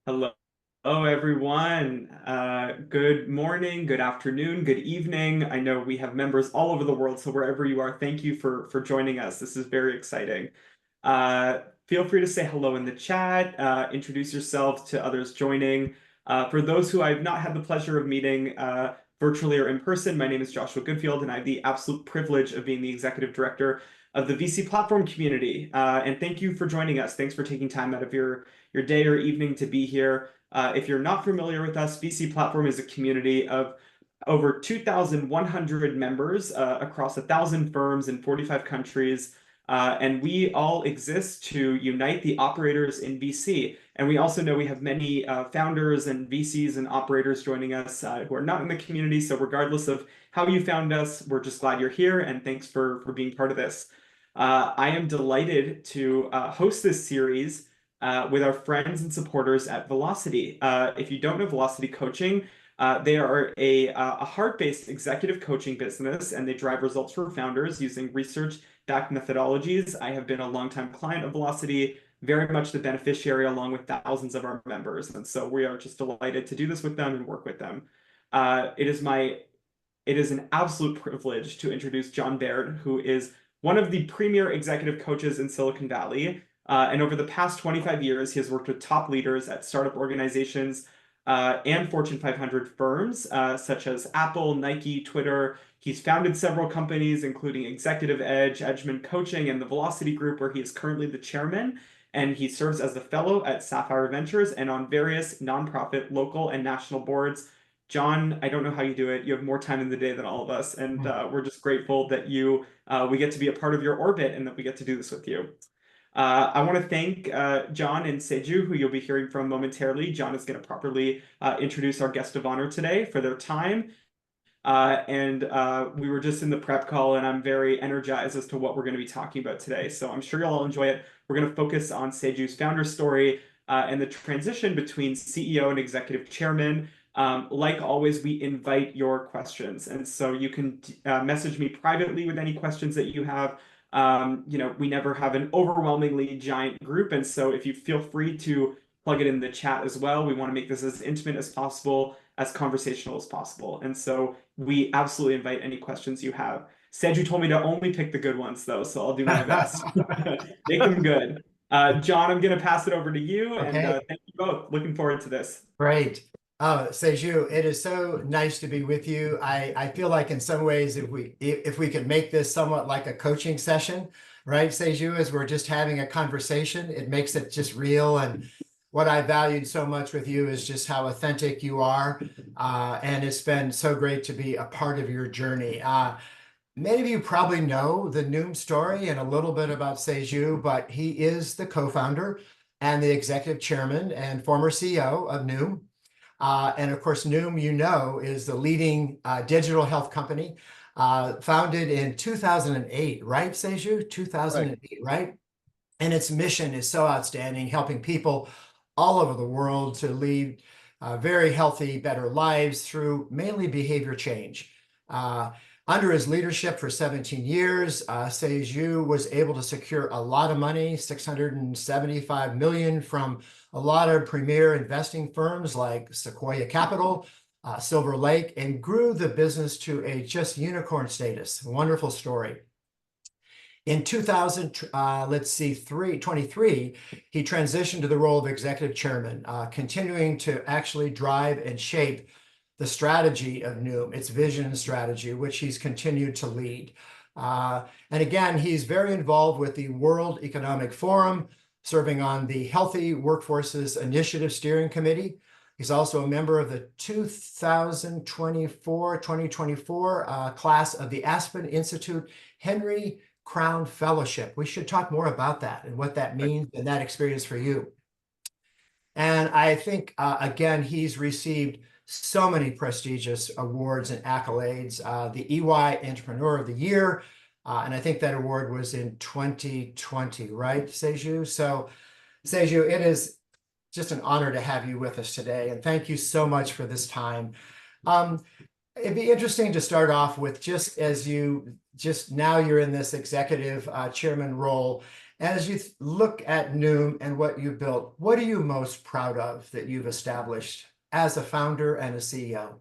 Hello, everyone. Good morning, good afternoon, good evening. I know we have members all over the world, so wherever you are, thank you for joining us. This is very exciting. Feel free to say hello in the chat, introduce yourself to others joining. For those who I've not had the pleasure of meeting virtually or in person, my name is Joshua Goodfield, and I have the absolute privilege of being the executive director of the VC platform community. And thank you for joining us. Thanks for taking time out of your day or evening to be here. If you're not familiar with us, VC Platform is a community of over 2,100 members across 1,000 firms in 45 countries. And we all exist to unite the operators in VC. And we also know we have many founders and VCs and operators joining us who are not in the community. So regardless of how you found us, we're just glad you're here and thanks for being part of this. I am delighted to host this series with our friends and supporters at Velocity. If you don't know Velocity Coaching, they are a heart-based executive coaching business, and they drive results for founders using research-backed methodologies. I have been a longtime client of Velocity, very much the beneficiary along with thousands of our members. And so we are just delighted to do this with them and work with them. It is an absolute privilege to introduce John Baird, who is one of the premier executive coaches in Silicon Valley. And over the past 25 years, he has worked with top leaders at startup organizations and Fortune 500 firms, such as Apple, Nike, Twitter. He's founded several companies, including Executive Edge, Edgeman Coaching, and the Velocity Group, where he is currently the chairman. And he serves as a fellow at Sapphire Ventures and on various nonprofit, local, and national boards. John, I don't know how you do it. You have more time in the day than all of us, and we're just grateful that we get to be a part of your orbit and that we get to do this with you. I want to thank John and Saeju, who you'll be hearing from momentarily. John is going to properly introduce our guest of honor today for their time. We were just in the prep call, and I'm very energized as to what we're going to be talking about today. So I'm sure you'll all enjoy it. We're going to focus on Saeju's founder story and the transition between CEO and executive chairman. Like always, we invite your questions. And so you can message me privately with any questions that you have. We never have an overwhelmingly giant group. And so if you feel free to plug it in the chat as well, we want to make this as intimate as possible, as conversational as possible. And so we absolutely invite any questions you have. Saeju told me to only pick the good ones, though, so I'll do my best. Make them good. John, I'm going to pass it over to you. Okay. And thank you both. Looking forward to this. Great. Saeju, it is so nice to be with you. I feel like in some ways, if we could make this somewhat like a coaching session, right, Saeju, as we're just having a conversation, it makes it just real. And what I valued so much with you is just how authentic you are. And it's been so great to be a part of your journey. Many of you probably know the Noom story and a little bit about Saeju, but he is the co-founder and the executive chairman and former CEO of Noom. And of course, Noom, is the leading digital health company, founded in 2008, right, Saeju? 2008, right? And its mission is so outstanding, helping people all over the world to lead very healthy, better lives through mainly behavior change. Under his leadership for 17 years, Saeju was able to secure a lot of money, $675 million from a lot of premier investing firms like Sequoia Capital, Silver Lake, and grew the business to a just unicorn status. Wonderful story. In 2023, he transitioned to the role of executive chairman, continuing to actually drive and shape the strategy of Noom, its vision and strategy, which he's continued to lead. And again, he's very involved with the World Economic Forum, serving on the Healthy Workforces Initiative Steering Committee. He's also a member of the 2024 class of the Aspen Institute Henry Crown Fellowship. We should talk more about that and what that means and that experience for you. And I think, again, he's received so many prestigious awards and accolades, the EY Entrepreneur of the Year, and I think that award was in 2020, right, Saeju? So, Saeju, it is just an honor to have you with us today, and thank you so much for this time. It'd be interesting to start off with just now you're in this executive chairman role, As you look at Noom and what you built, what are you most proud of that you've established as a founder and a CEO?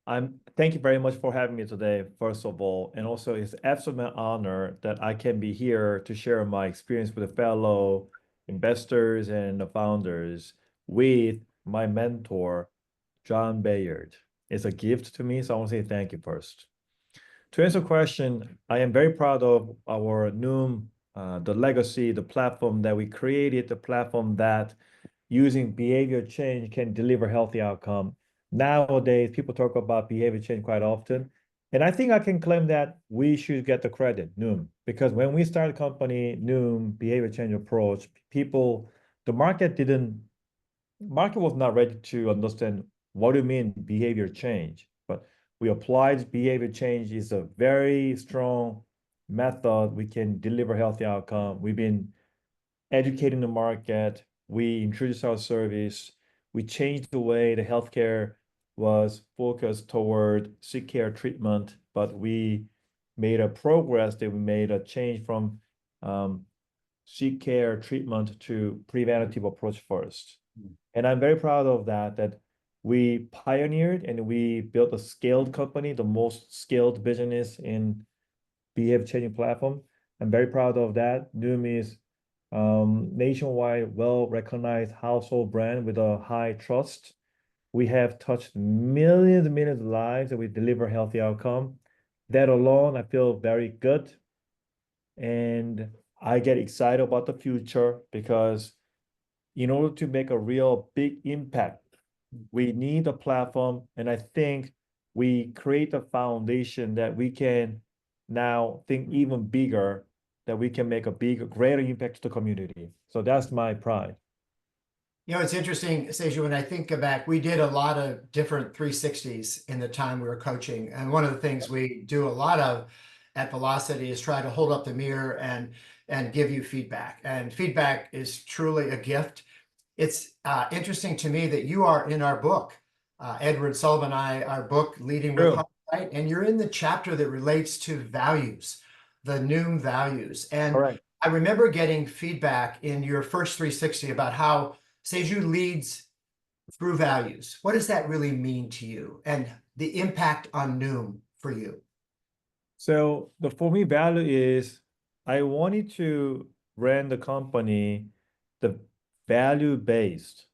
Thank you very much for having me today, first of all. And also it's absolute honor that I can be here to share my experience with the fellow investors and the founders with my mentor, John Baird. It's a gift to me, so I want to say thank you first. To answer the question, I am very proud of our Noom, the legacy, the platform that we created, the platform that using behavior change can deliver healthy outcome. Nowadays, people talk about behavior change quite often. And I think I can claim that we should get the credit, Noom, because when we started the company, Noom, behavior change approach, the market was not ready to understand what do you mean behavior change. But we applied behavior change is a very strong method. We can deliver healthy outcome. We've been educating the market. We introduced our service. We changed the way the healthcare was focused toward sick care treatment, but we made a progress that we made a change from sick care treatment to preventative approach first. And I'm very proud of that we pioneered and we built a scaled company, the most scaled business in behavior changing platform. I'm very proud of that. Noom is nationwide, well-recognized household brand with a high trust. We have touched millions and millions of lives and we deliver healthy outcome. That alone, I feel very good. And I get excited about the future because in order to make a real big impact, we need a platform. And I think we create a foundation that we can now think even bigger, that we can make a bigger, greater impact to the community. So that's my pride. You know, it's interesting, Saeju, when I think back, we did a lot of different 360s in the time we were coaching. And one of the things we do a lot of at Velocity is try to hold up the mirror and give you feedback. And feedback is truly a gift. It's interesting to me that you are in our book, Edward Sullivan and I, our book, Leading with Heart, right? And you're in the chapter that relates to values, the Noom values. And Correct. I remember getting feedback in your first 360 about how Saeju leads through values. What does that really mean to you and the impact on Noom for you? So for me, value is I wanted to run the company the value-based.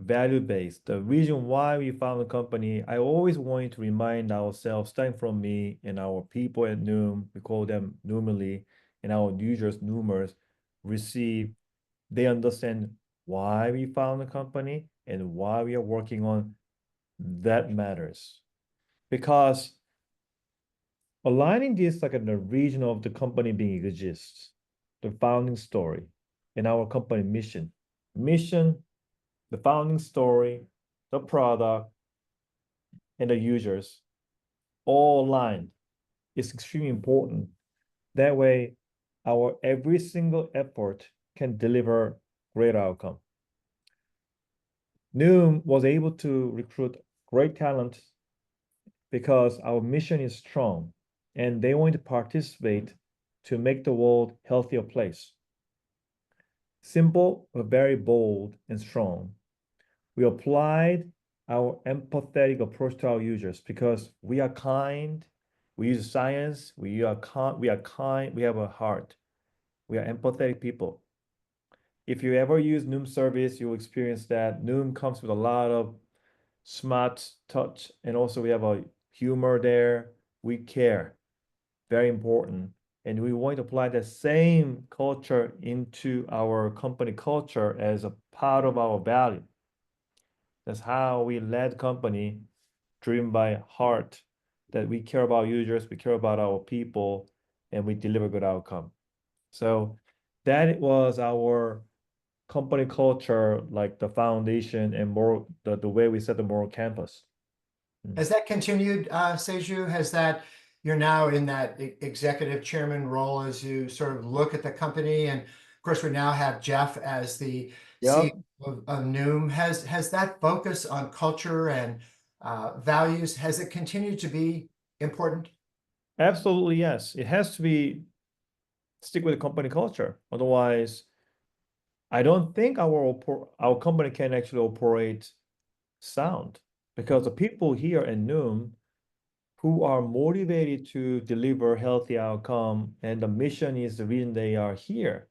The reason why we found the company, I always wanted to remind ourselves, starting from me and our people at Noom, we call them Noomily, and our users, Noomers, they understand why we found the company and why we are working on that matters. Because aligning this like in the region of the company being exists, the founding story, and our company mission, the founding story, the product, and the users all aligned is extremely important. That way, our every single effort can deliver great outcome. Noom was able to recruit great talent because our mission is strong and they want to participate to make the world a healthier place. Simple, but very bold and strong. We applied our empathetic approach to our users because we are kind, we use science, we are kind, we have a heart. We are empathetic people. If you ever use Noom service, you'll experience that Noom comes with a lot of smart touch, and also we have a humor there. We care, very important. And we want to apply the same culture into our company culture as a part of our value. That's how we led company, driven by heart, that we care about users, we care about our people, and we deliver good outcome. So that was our company culture, like the foundation and more the way we set the moral campus. Has that continued, Saeju? You're now in that executive chairman role as you sort of look at the company, and of course we now have Jeff as the CEO of Noom. Has that focus on culture and values, has it continued to be important? Absolutely, yes. It has to be stick with the company culture. Otherwise, I don't think our company can actually operate sound, because the people here in Noom who are motivated to deliver healthy outcome and the mission is the reason they are here.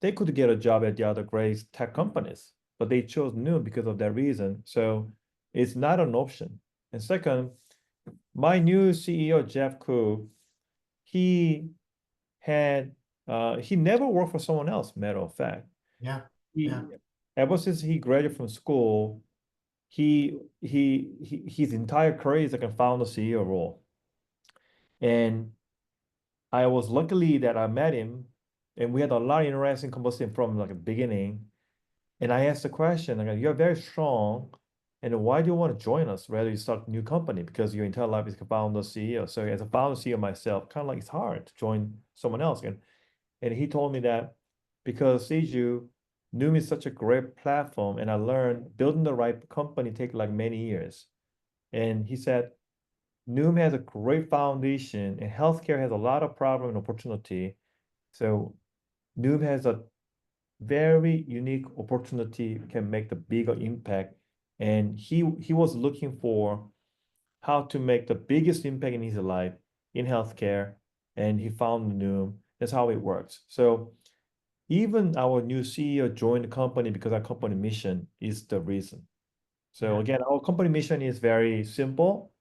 They could get a job at the other great tech companies, but they chose Noom because of that reason. So it's not an option. And second, my new CEO, Jeff Cook, he had he never worked for someone else, matter of fact. Yeah. He Yeah. ever since he graduated from school, his entire career is like a founder CEO role. And I was luckily that I met him and we had a lot of interesting conversation from like the beginning. And I asked the question, like, you're very strong, and why do you want to join us rather you start a new company? Because your entire life is a founder CEO. So as a founder CEO myself, kind of like it's hard to join someone else. And he told me that because Saeju, Noom is such a great platform, and I learned building the right company take like many years. And he said, Noom has a great foundation, and healthcare has a lot of problem and opportunity. So Noom has a very unique opportunity, can make the bigger impact. And he was looking for how to make the biggest impact in his life in healthcare, and he found Noom. That's how it works. So even our new CEO joined the company because our company mission is the reason. So Yeah. again, our company mission is very simple,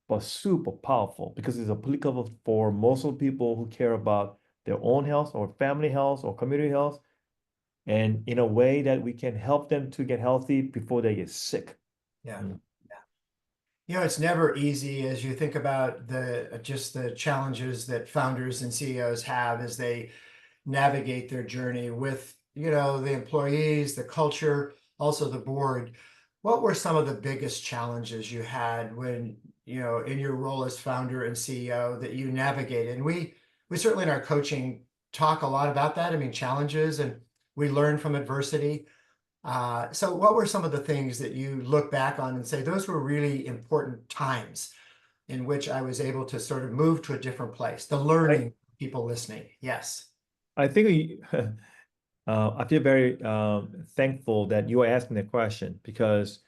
but super powerful because it's applicable for most of the people who care about their own health or family health or community health, and in a way that we can help them to get healthy before they get sick. Yeah. Mm. You know, it's never easy as you think about the just the challenges that founders and CEOs have as they navigate their journey with, the employees, the culture, also the board. What were some of the biggest challenges you had when, in your role as founder and CEO that you navigated? And we certainly in our coaching talk a lot about that. I mean, challenges, and we learn from adversity. So what were some of the things that you look back on and say, those were really important times in which I was able to sort of move to a different place, the I, learning, people listening? Yes. I think I feel very thankful that you are asking the question, because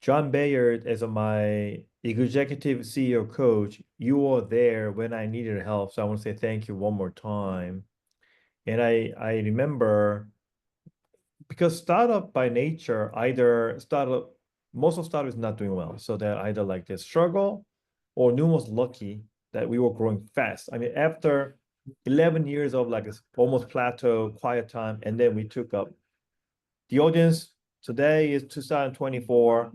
John Baird, as my executive CEO coach, you were there when I needed help. So I want to say thank you one more time. And I remember, because startup by nature, either startup, most of startup is not doing well. So they're either like they struggle, or Noom was lucky that we were growing fast. I mean, after 11 years of like almost plateau, quiet time, and then we took up. The audience today is 2024.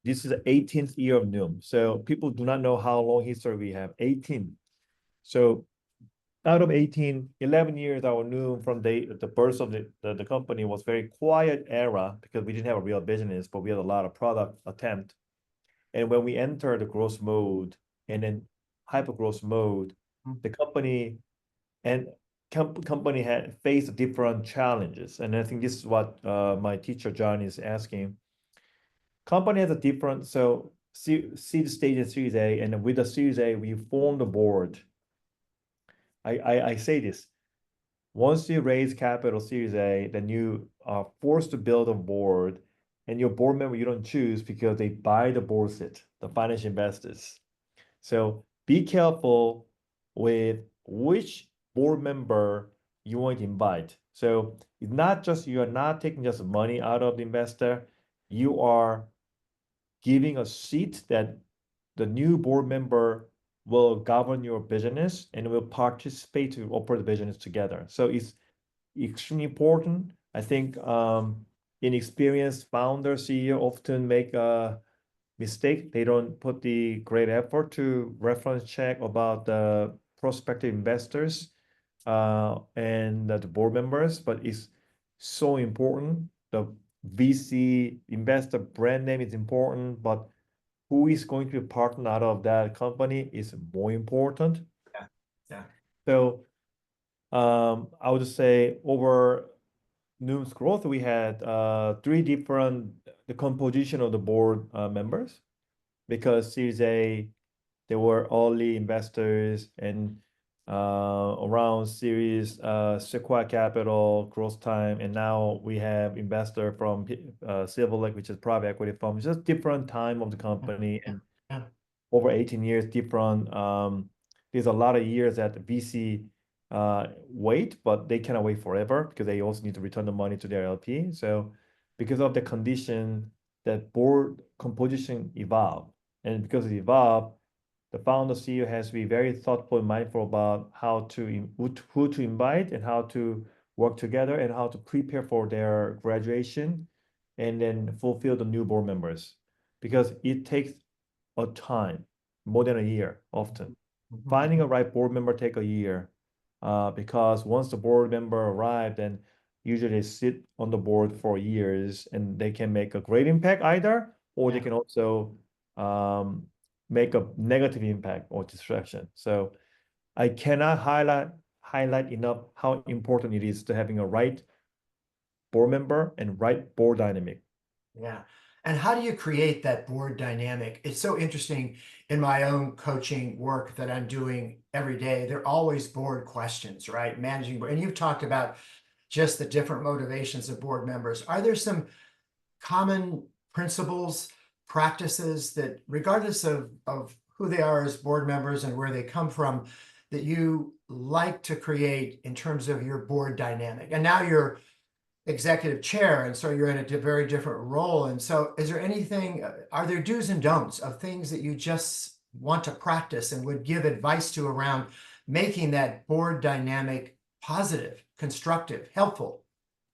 This is the 18th year of Noom. So people do not know how long history we have. 18. So out of 18, 11 years, our Noom from the birth of the company was very quiet era because we didn't have a real business, but we had a lot of product attempt. And when we entered the growth mode and then hyper growth mode, the company and company had faced different challenges. And I think this is what my teacher John is asking. Company has a different, so seed stage and Series A, and with the Series A, we form the board. I say this. Once you raise capital Series A, then you are forced to build a board, and your board member you don't choose because they buy the board seat, the financial investors. So be careful with which board member you want to invite. So it's not just, you are not taking just money out of the investor, you are giving a seat that the new board member will govern your business and will participate to operate the business together. So it's extremely important. I think inexperienced founder CEO often make a mistake. They don't put the great effort to reference check about the prospective investors and the board members, but it's so important. The VC investor brand name is important, but who is going to be a partner out of that company is more important. Yeah. Yeah. So I would just say over Noom's growth, we had three different the composition of the board members, because Series A, they were early investors, and around series Sequoia Capital, Growth Time, and now we have investor from Silver Lake, which is private equity firm. It's just different time of the company, Yeah. and Yeah. over 18 years, different. There's a lot of years that VC wait, but they cannot wait forever because they also need to return the money to their LP. So because of the condition, that board composition evolved, and because it evolved, the founder CEO has to be very thoughtful and mindful about who to invite and how to work together and how to prepare for their graduation and then fulfill the new board members because it takes a time, more than a year often. Mhm. Finding a right board member take a year because once the board member arrive, then usually they sit on the board for years and they can make a great impact either, or they Yeah. can also make a negative impact or distraction. So I cannot highlight enough how important it is to having a right board member and right board dynamic. Yeah. And how do you create that board dynamic? It's so interesting in my own coaching work that I'm doing every day. There are always board questions, right? Managing board. And you've talked about just the different motivations of board members. Are there some common principles, practices that, regardless of who they are as board members and where they come from, that you like to create in terms of your board dynamic? And now you're executive chair, and so you're in a very different role. And so is there anything, are there do's and don'ts of things that you just want to practice and would give advice to around making that board dynamic positive, constructive, helpful?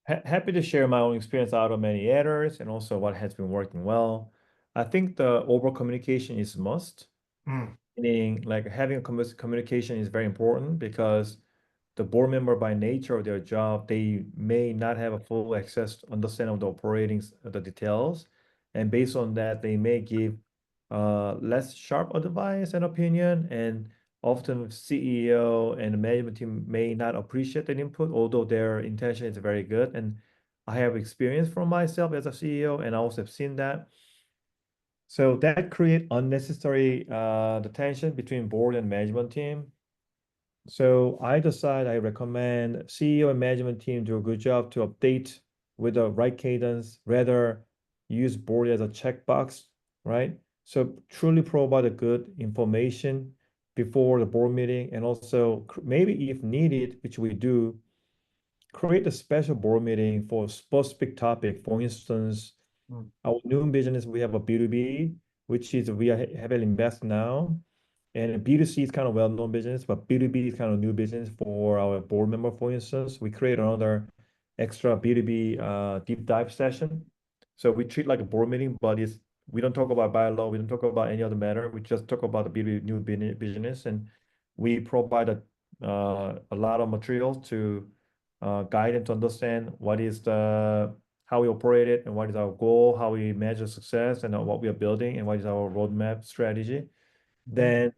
Happy to share my own experience out of many errors and also what has been working well. I think the overall communication is must, Mm. meaning like having a communication is very important because the board member by nature of their job, they may not have a full access understanding of the the details. And based on that, they may give less sharp advice and opinion. And often CEO and the management team may not appreciate that input, although their intention is very good. And I have experience from myself as a CEO, and I also have seen that. So that create unnecessary the tension between board and management team. So either side, I recommend CEO and management team do a good job to update with the right cadence, rather use board as a checkbox, right? So truly provide a good information before the board meeting, and also maybe if needed, which we do, create a special board meeting for a specific topic. For instance, Mm. our new business, we have a B2B, which is we are heavily invest now. And B2C is kind of well-known business, but B2B is kind of new business for our board member, for instance. We create another extra B2B deep dive session. So we treat like a board meeting, but we don't talk about bylaw, we don't talk about any other matter. We just talk about the B2B new business, and we provide a lot of materials to guide them to understand what is the how we operate it and what is our goal, how we measure success, and what we are building, and what is our roadmap strategy. Then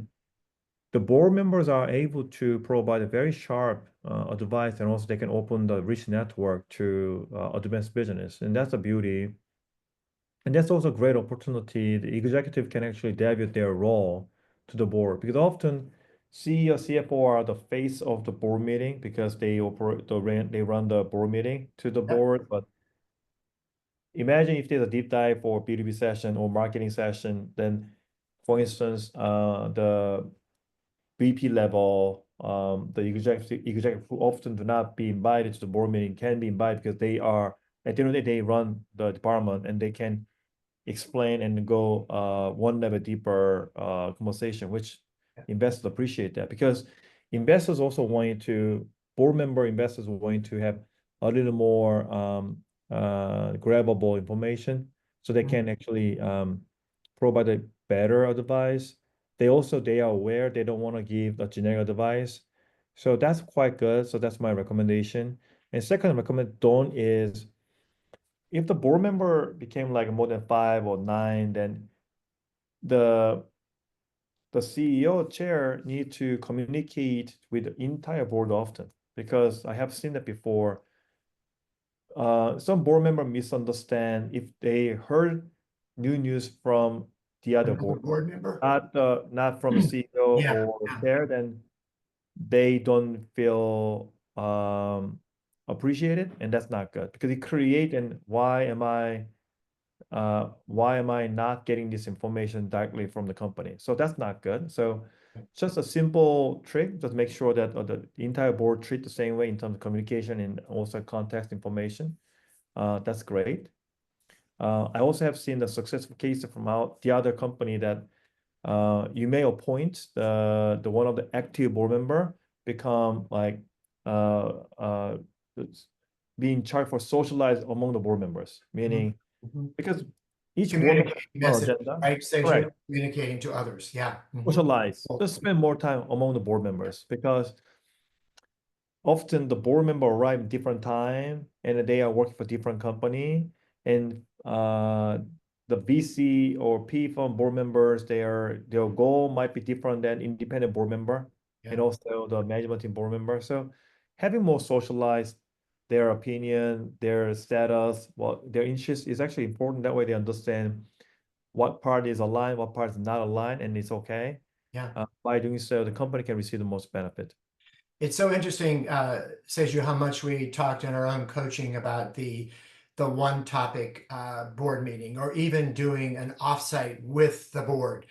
the board members are able to provide a very sharp advice, and also they can open the rich network to advanced business, and that's the beauty. And that's also a great opportunity. The executive can actually debut their role to the board because often CEO, CFO are the face of the board meeting because they run the board meeting to the Yep. board. But imagine if there's a deep dive for B2B session or marketing session, then for instance, the VP level, the executive who often do not be invited to the board meeting can be invited because they are, at the end of the day, they run the department and they can explain and go one level deeper conversation, which investors appreciate that because investors also want to, board member investors want to have a little more grabbable information so they can actually provide a better advice. They are aware they don't want to give a generic advice. So that's quite good. So that's my recommendation. And second recommend don't is if the board member became like more than 5 or 9, then the CEO chair need to communicate with the entire board often because I have seen that before. Some board member misunderstand if they heard new news from the other Another board, board member? not from the CEO Yeah. or Yeah. chair, then they don't feel appreciated, and that's not good because it create and why am I not getting this information directly from the company? So that's not good. So just a simple trick, just make sure that the entire board treat the same way in terms of communication and also context information. That's great. I also have seen the successful case from the other company that you may appoint the one of the active board member become like uh, uh, being charged for socialize among the board members, meaning Mhm. because each board member has Communicating their own message, agenda. right? Says Correct. you're communicating to others. Yeah. Socialize. Just spend more time among the board members because often the board member arrive different time and they are working for different company and the VC or P firm board members their goal might be different than independent board member and Yeah. also the management team board member. So having more socialized their opinion, their status, their interest is actually important. That way they understand what part is aligned, what part is not aligned, and it's okay. Yeah. By doing so, the company can receive the most benefit. It's so interesting, Seju, how much we talked in our own coaching about the one topic board meeting, or even doing an offsite with the board,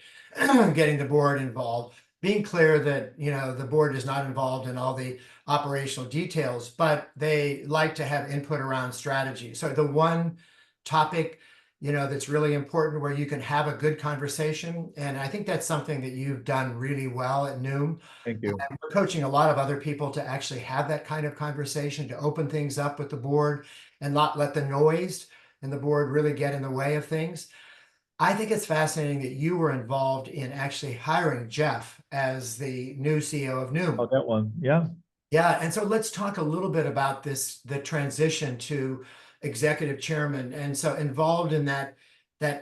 getting the board involved, being clear that the board is not involved in all the operational details, but they like to have input around strategy. So the one topic, that's really important where you can have a good conversation, and I think that's something that you've done really well at Noom. Thank you. And we're coaching a lot of other people to actually have that kind of conversation, to open things up with the board and not let the noise and the board really get in the way of things. I think it's fascinating that you were involved in actually hiring Jeff as the new CEO of Oh, Noom. that one. Yeah. Yeah, and so let's talk a little bit about the transition to executive chairman. And so involved in that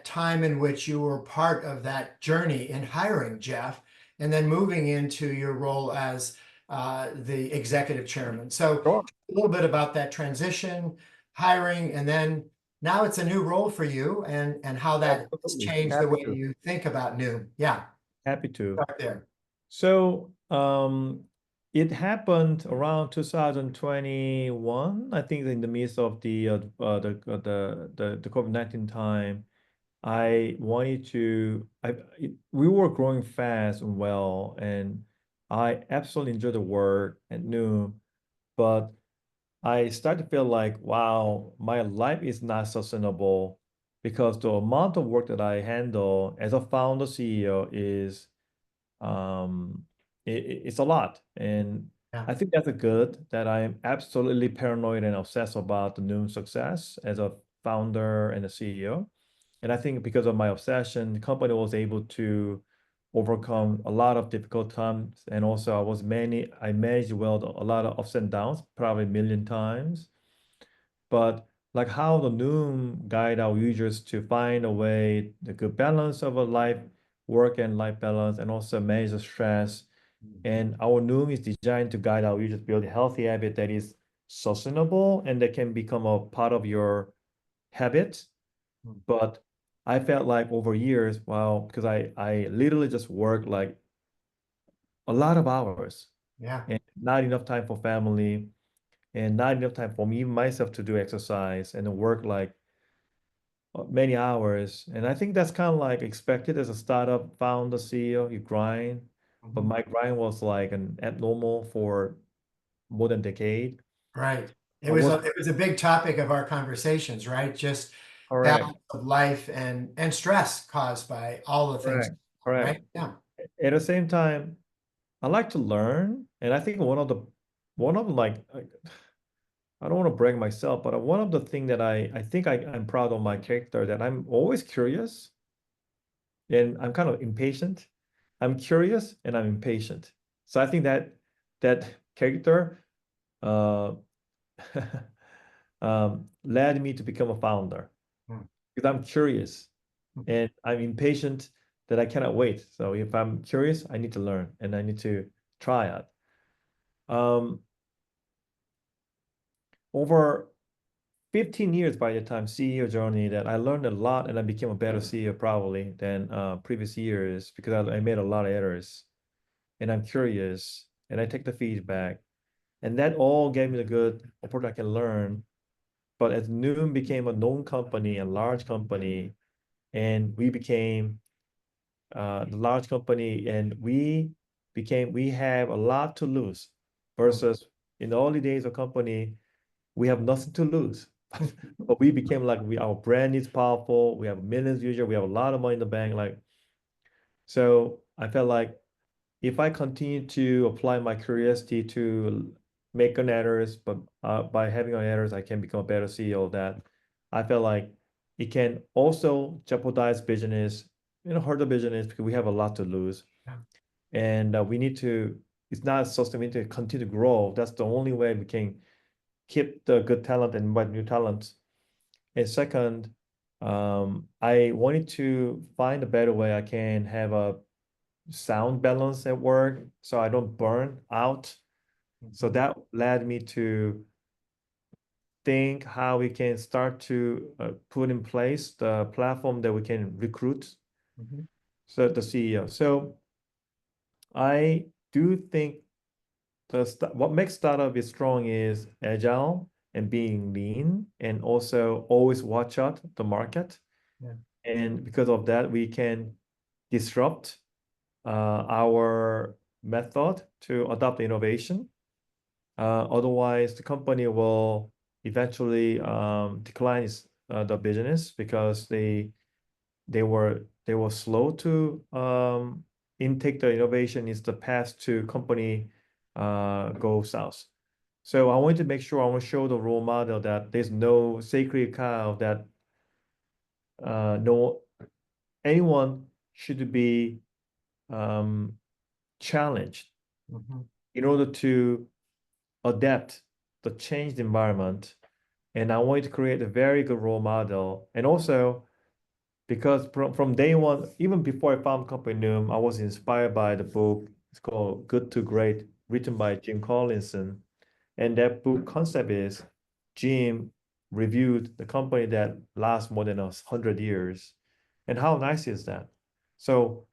time in which you were part of that journey in hiring Jeff, and then moving into your role as the executive chairman. So Sure. a little bit about that transition, hiring, and then now it's a new role for you, and how that has Absolutely. changed the Happy way to. you think about Noom. Yeah, Happy to. start there. So, it happened around 2021, I think in the midst of the COVID-19 time. I wanted to, we were growing fast and well, and I absolutely enjoyed the work at Noom, but I started to feel like, wow, my life is not sustainable because the amount of work that I handle as a founder CEO is um it's a lot. And Yeah. I think that's a good that I am absolutely paranoid and obsessed about the Noom success as a founder and a CEO. And I think because of my obsession, the company was able to overcome a lot of difficult times. And also I managed well a lot of ups and downs, probably a million times. But like how the Noom guide our users to find a way, the good balance of a life, work and life balance, and also manage the stress. And our Noom is designed to guide our users build a healthy habit that is sustainable and that can become a part of your habit. But I felt like over years, wow, because I literally just work like a lot of hours Yeah. and not enough time for family and not enough time for me myself to do exercise and work like many hours. And I think that's kind of like expected as a startup founder CEO, you grind. But Mhm. my grind was like an abnormal for more than a decade. Right. It I was was a big topic of our conversations, right? Just correct, balance of life and stress caused by all the things, correct, correct. right? Yeah. At the same time, I like to learn, and I think one of like I don't want to brag myself, but one of the thing that I think I'm proud of my character that I'm always curious and I'm kind of impatient. I'm curious and I'm impatient. So I think that character uh, led me to become a founder Mm. because I'm curious Mm. and I'm impatient that I cannot wait. So if I'm curious, I need to learn and I need to try it. Um, over 15 years by the time CEO journey that I learned a lot and I became a better CEO probably than previous years because I made a lot of errors and I'm curious. and I take the feedback. And that all gave me the good opportunity I can learn. But as Noom became a known company, a large company, and we became the large company, and we have a lot to lose versus in the early days of company, we have nothing to lose. But we became like our brand is powerful. We have millions of users. We have a lot of money in the bank. Like, so I felt like if I continue to apply my curiosity to make an errors, but by having an errors, I can become a better CEO of that. I feel like it can also jeopardize business, hurt the business because we have a lot to lose. Yeah. And we need to, it's not sustainable, we need to continue to grow. That's the only way we can keep the good talent and invite new talents. And second, I wanted to find a better way I can have a sound balance at work so I don't burn out. So that led me to think how we can start to put in place the platform that we can recruit so the CEO. So I do think what makes startup is strong is agile and being lean and also always watch out the market. Yeah. And because of that, we can disrupt our method to adopt innovation. Otherwise, the company will eventually decline the business because they were slow to intake the innovation is the path to company go south. So I want to show the role model that there's no sacred cow that no anyone should be challenged in order to adapt the changed environment. And I wanted to create a very good role model. And also, because from day one, even before I found company Noom, I was inspired by the book. It's called Good to Great, written by Jim Collinson. And that book concept is Jim reviewed the company that lasts more than 100 years. And how nice is that? So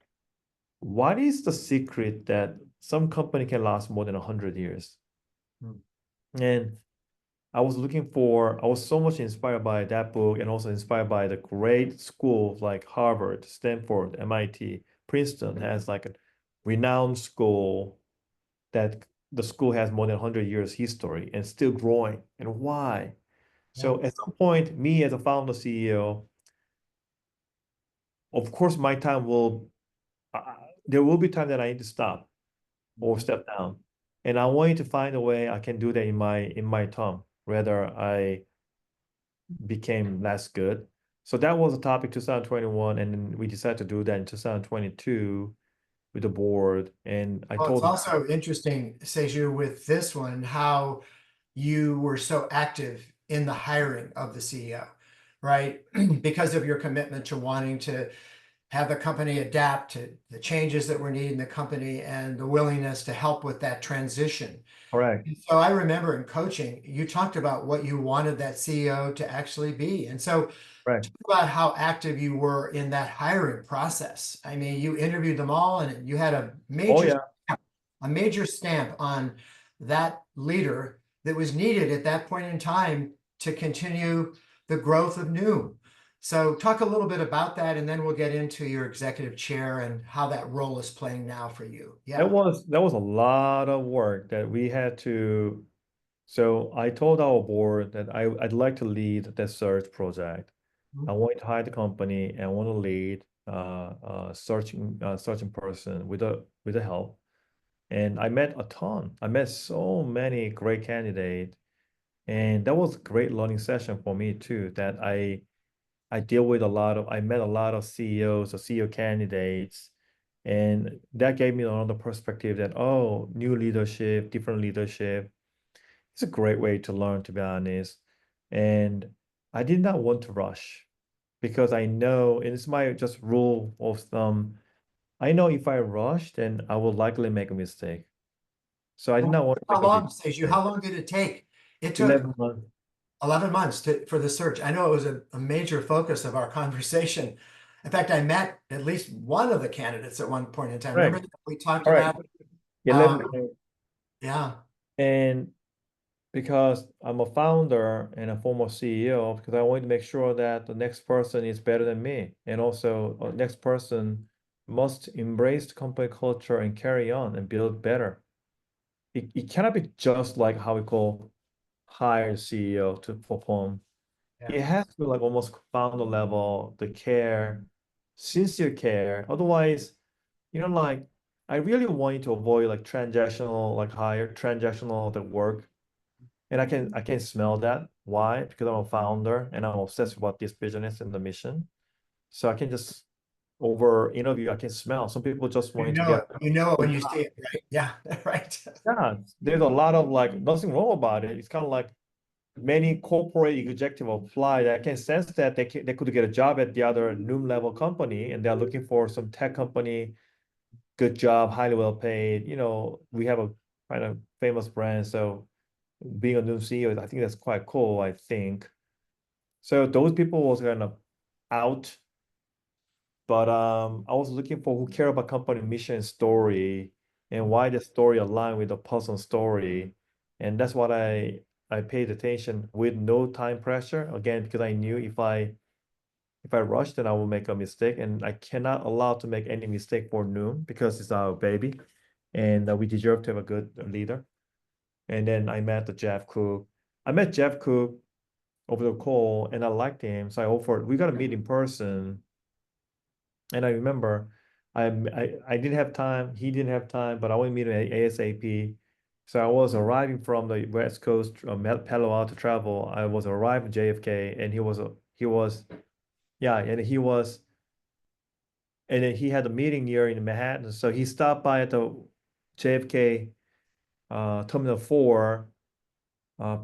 what is the secret that some company can last more than 100 years? And I was so much inspired by that book and also inspired by the great schools like Harvard, Stanford, MIT, Princeton has like a renowned school that the school has more than 100 years history and still growing. And why? So at some point, me as a founder CEO, of course, my time there will be time that I need to stop or step down. And I wanted to find a way I can do that in my time, whether I became less good. So that was a topic 2021, and then we decided to do that in 2022 with the board. And I Well, told it's them, also interesting, Seju, with this one, how you were so active in the hiring of the CEO, right? Because of your commitment to wanting to have the company adapt to the changes that were needed in the company and the willingness to help with that transition. correct, And so I remember in coaching, you talked about what you wanted that CEO to actually be. And so right. talk about how active you were in that hiring process. I mean, you interviewed them all and you had Oh a major stamp on that leader that was needed at that point in time to continue the growth of Noom. So talk a little bit about that, and then we'll get into your executive chair and how that role is playing now for you. Yeah. that was a lot of work that we had to. So I told our board that I'd like to lead the search project. I want to hire the company and I want to lead searching person with the help. And I met a ton. I met so many great candidates. And that was a great learning session for me too, that I met a lot of CEOs or CEO candidates. And that gave me another perspective that, oh, new leadership, different leadership. It's a great way to learn, to be honest. And I did not want to rush because I know, and it's my just rule of thumb, I know if I rush, then I will likely make a mistake. So I did not want to How make a big long, Seju, mistake. how long did it take? It took 11 months. 11 months for the search. I know it was a major focus of our conversation. In fact, I met at least one of the candidates at one point in time. Right. Remember that we talked All right. about 11 um, months. Yeah. And because I'm a founder and a former CEO, because I want to make sure that the next person is better than me. And also, the next person must embrace the company culture and carry on and build better. It cannot be just like how we call hire CEO to perform. Yeah. It has to be like almost founder level, the care, sincere care. Otherwise, like I really want you to avoid like transactional, like hire transactional the work. And I can smell that. Why? Because I'm a founder and I'm obsessed about this business and the mission. So I can just over interview, I can smell. Some people just want to get You know it a when you see job. it, right? Yeah, right. Yeah, there's a lot of like nothing wrong about it. It's kind of like many corporate executive apply that I can sense that they could get a job at the other Noom level company and they're looking for some tech company, good job, highly well paid. We have a kind of famous brand, so being a Noom CEO, I think that's quite cool, I think. So those people was kind of out, but I was looking for who care about company mission and story and why the story align with the person story. And that's what I paid attention with no time pressure. Again, because I knew if I rush, then I will make a mistake. And I cannot allow to make any mistake for Noom because it's our baby. And we deserve to have a good leader. And then I met the Jeff Cook. I met Jeff Cook over the call and I liked him. So I offered, we got to meet in person. And I remember I didn't have time, he didn't have time, but I wanted to meet him ASAP. So I was arriving from the West Coast, Palo Alto travel. I was arriving JFK and yeah, and then he had a meeting here in Manhattan. So he stopped by at the JFK Terminal 4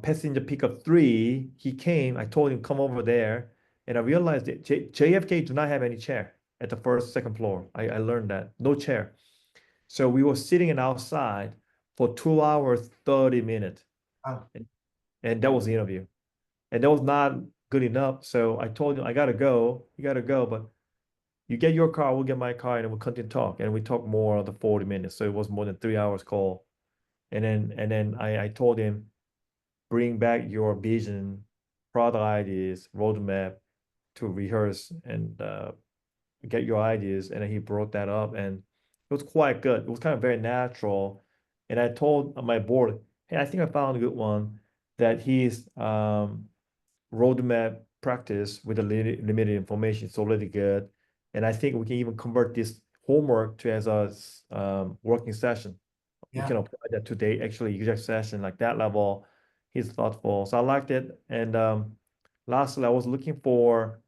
passenger pickup 3. He came. I told him come over there, and I realized that JFK do not have any chair at the first, second floor. I learned that no chair. So we were sitting outside for 2 hours 30 minutes, Oh, and that was the interview. And that was not good enough. So I told him I gotta go. You gotta go, but you get your car, we'll get my car, and we'll continue to talk. And we talked more of the 40 minutes. So it was more than 3 hours call. And then I told him bring back your vision, product ideas, roadmap to rehearse and get your ideas. And then he brought that up and it was quite good. It was kind of very natural. And I told my board, hey, I think I found a good one that his roadmap practice with the limited information is already good. And I think we can even convert this homework to as a working session. We yeah. can apply that today, actually, exec session like that level. He's thoughtful. So I liked it. And lastly, I was looking for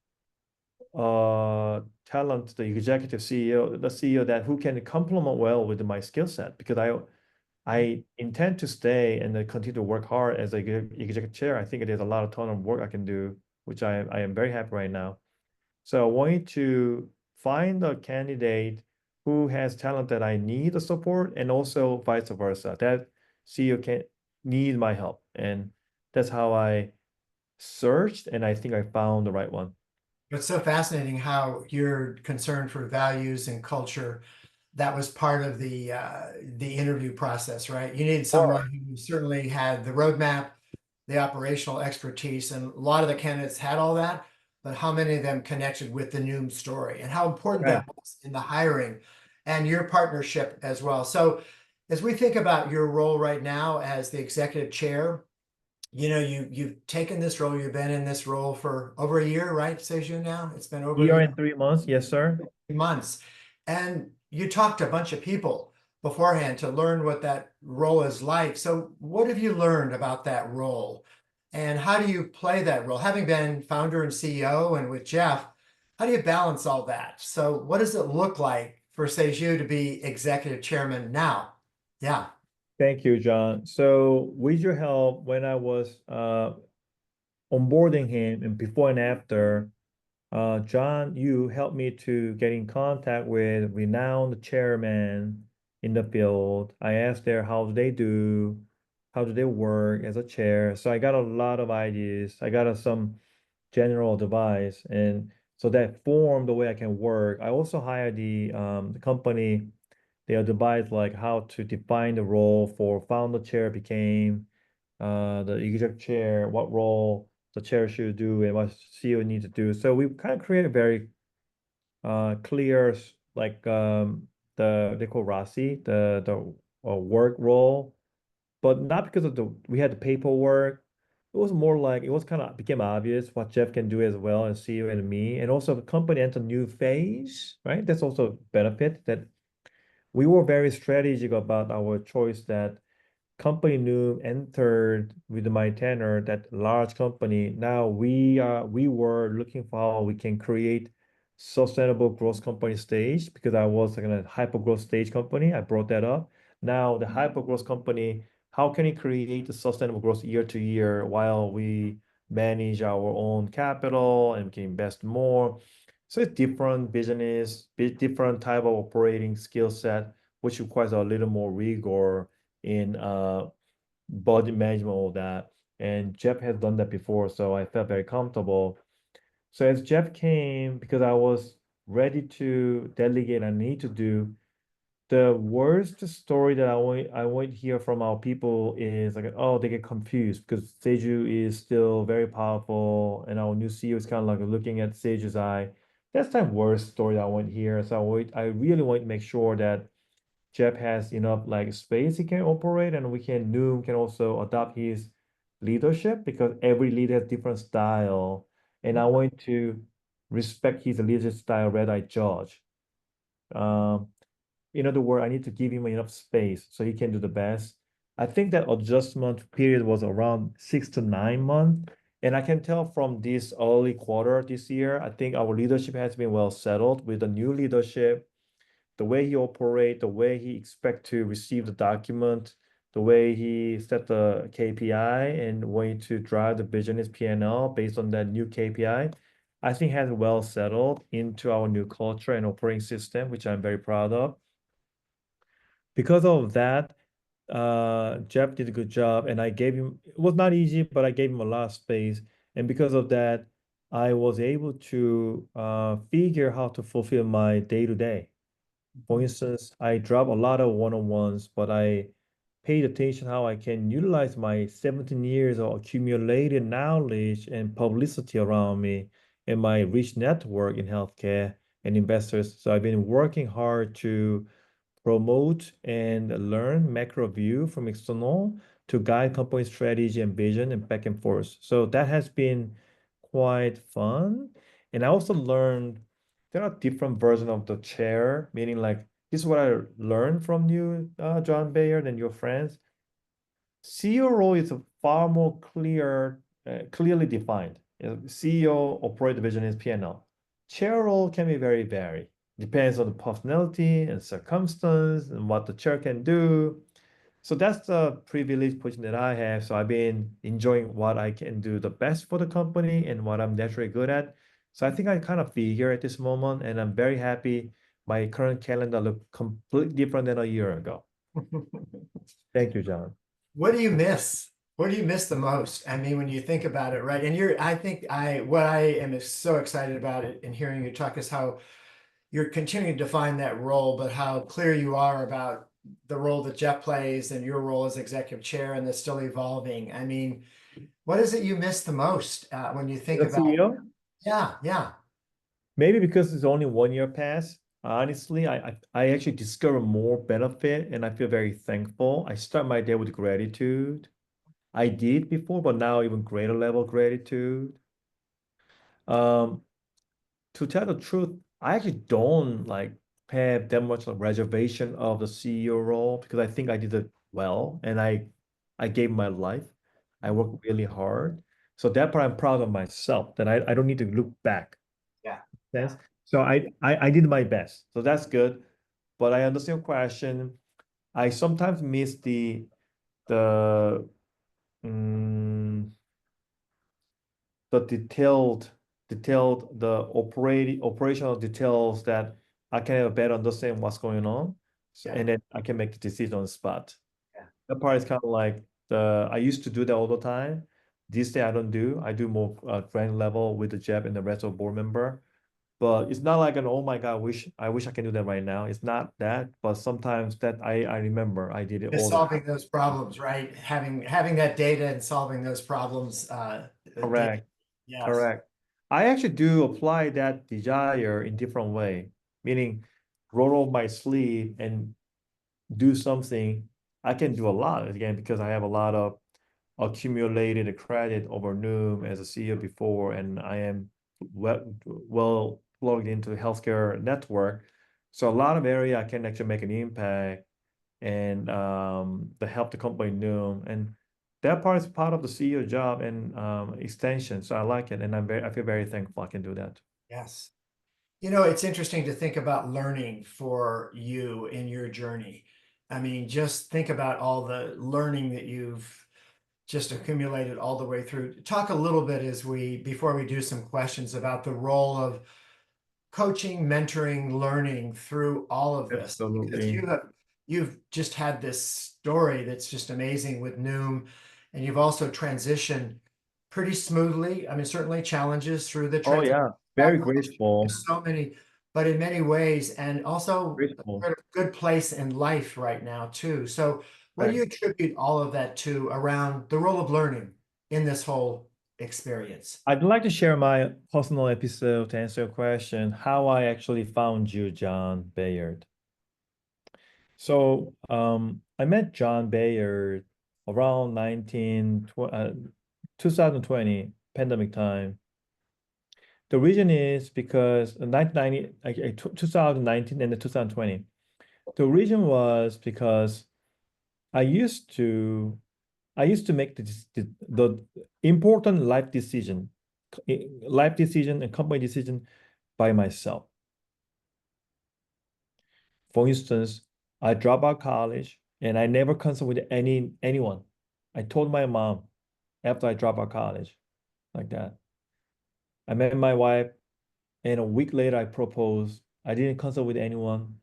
talent, the executive CEO, the CEO that who can complement well with my skill set because I intend to stay and continue to work hard as a executive chair. I think there's a lot of ton of work I can do, which I am very happy right now. So I wanted to find a candidate who has talent that I need the support and also vice versa. That CEO can need my help. And that's how I searched and I think I found the right one. It's so fascinating how you're concerned for values and culture. That was part of the interview process, right? You needed Sure. someone who certainly had the roadmap, the operational expertise, and a lot of the candidates had all that, but how many of them connected with the Noom story and how important Right. that was in the hiring and your partnership as well. So as we think about your role right now as the executive chair, you've taken this role, you've been in this role for over a year, right, Seju now? It's been over a Year year, and 3 months. Yes, sir. months. And you talked to a bunch of people beforehand to learn what that role is like. So what have you learned about that role? And how do you play that role? Having been founder and CEO and with Jeff, how do you balance all that? So what does it look like for Seju to be executive chairman now? Yeah. Thank you, John. So with your help, when I was onboarding him and before and after, John, you helped me to get in contact with renowned chairmen in the field. I asked there how do they work as a chair. So I got a lot of ideas. I got some general advice, and so that formed the way I can work. I also hired the company They advise like how to define the role for founder chair became the exec chair, what role the chair should do and what CEO need to do. So we kind of create a very clear like they call RASI, the work role, but not because of the we had the paperwork. It was more like it was kind of became obvious what Jeff can do as well as CEO and me, and also the company entered a new phase, right? That's also a benefit that we were very strategic about our choice that company new entered with my tenure, that large company. Now we were looking for how we can create sustainable growth company stage because I was like in a hyper growth stage company. I brought that up. Now the hyper growth company, how can it create a sustainable growth year to year while we manage our own capital and can invest more? So it's different business, different type of operating skill set, which requires a little more rigor in budget management, all that. And Jeff has done that before, so I felt very comfortable. So as Jeff came, because I was ready to delegate, I need to do the worst story that I want to hear from our people is like, oh, they get confused because Seju is still very powerful, and our new CEO is kind of like looking at Seju's eye. That's the worst story I want to hear. So I really want to make sure that Jeff has enough like space he can operate, and we can Noom can also adopt his leadership because every leader has different style, and I want to respect his leadership style rather I judge. Um, in other words, I need to give him enough space so he can do the best. I think that adjustment period was around 6 to 9 months. And I can tell from this early quarter this year, I think our leadership has been well settled with the new leadership, the way he operate, the way he expect to receive the document, the way he set the KPI and way to drive the business P&L based on that new KPI, I think has well settled into our new culture and operating system, which I'm very proud of. Because of that, Jeff did a good job, and I gave him, it was not easy, but I gave him a lot of space. And because of that, I was able to figure how to fulfill my day to day. For instance, I drop a lot of one-on-ones, but I paid attention how I can utilize my 17 years of accumulated knowledge and publicity around me and my rich network in healthcare and investors. So I've been working hard to promote and learn macro view from external to guide company strategy and vision and back and forth. So that has been quite fun. And I also learned there are different versions of the chair, meaning like this is what I learned from you, John Baird, and your friends. CEO role is a far more clearly defined. CEO operate division is P&L. Chair role can be very varied. Depends on the personality and circumstance and what the chair can do. So that's the privileged position that I have. So I've been enjoying what I can do the best for the company and what I'm naturally good at. So I think I kind of figure at this moment, and I'm very happy. My current calendar look completely different than a year ago. Thank you, John. What do you miss? What do you miss the most? I mean, when you think about it, right? And I think what I am so excited about it and hearing you talk is how you're continuing to define that role, but how clear you are about the role that Jeff plays and your role as executive chair, and that's still evolving. I mean, what is it you miss the most when you think The about? CEO? Yeah. Maybe because it's only 1 year past. Honestly, I actually discover more benefit and I feel very thankful. I start my day with gratitude. I did before, but now even greater level gratitude. Um, to tell the truth, I actually don't like have that much like reservation of the CEO role because I think I did it well and I gave my life. I worked really hard. So that part I'm proud of myself that I don't need to look back. Yeah. Sense. So I did my best. So that's good. But I understand your question. I sometimes miss the mm, the detailed the operational details that I can have a better understand what's going on. So, Yeah. and then I can make the decision on the spot. Yeah. That part is kind of like I used to do that all the time. This day I don't do. I do more grand level with the Jeb and the rest of board member. but it's not like an, oh my God, I wish I can do that right now. It's not that, but sometimes that I remember I did it Just all the time. solving those problems, right? Having that data and solving those problems. Correct. Yes. Correct. I actually do apply that desire in different way, meaning roll up my sleeve and do something. I can do a lot again because I have a lot of accumulated credit over Noom as a CEO before, and I am well plugged into the healthcare network. So a lot of area I can actually make an impact and to help the company Noom. And that part is part of the CEO job and extension. So I like it, and I feel very thankful I can do that. Yes. You know, it's interesting to think about learning for you in your journey. I mean, just think about all the learning that you've just accumulated all the way through. Talk a little bit before we do some questions about the role of coaching, mentoring, learning through all of this, because Absolutely. you've just had this story that's just amazing with Noom, and you've also transitioned pretty smoothly. I mean, certainly challenges through the Oh transition. yeah, very grateful. There's so many, but in many ways, and also Grateful. a good place in life right now too. So, what do Right. you attribute all of that to around the role of learning in this whole experience? I'd like to share my personal episode to answer your question, how I actually found you, John Baird. So I met John Baird around 2020, pandemic time. The reason is because 1990, 2019 and 2020. The reason was because I used to I used to make the important life decision and company decision by myself. For instance, I dropped out college and I never consulted with anyone. I told my mom after I dropped out college, like that. I met my wife, and a week later I proposed. I didn't consult with anyone.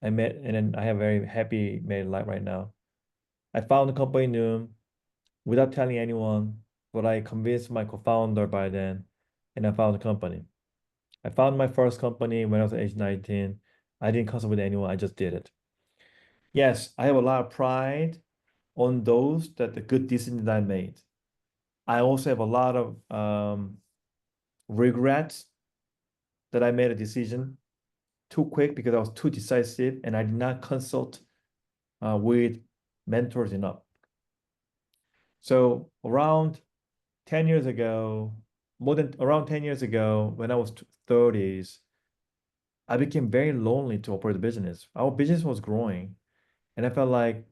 I met, and then I have a very happy married life right now. I found the company Noom without telling anyone, but I convinced my co-founder by then, and I found the company. I found my first company when I was age 19. I didn't consult with anyone. I just did it. Yes, I have a lot of pride on those that the good decisions that I made. I also have a lot of regrets that I made a decision too quick because I was too decisive and I did not consult with mentors enough. So around 10 years ago, more than around 10 years ago, when I was 30s, I became very lonely to operate the business. Our business was growing, and I felt like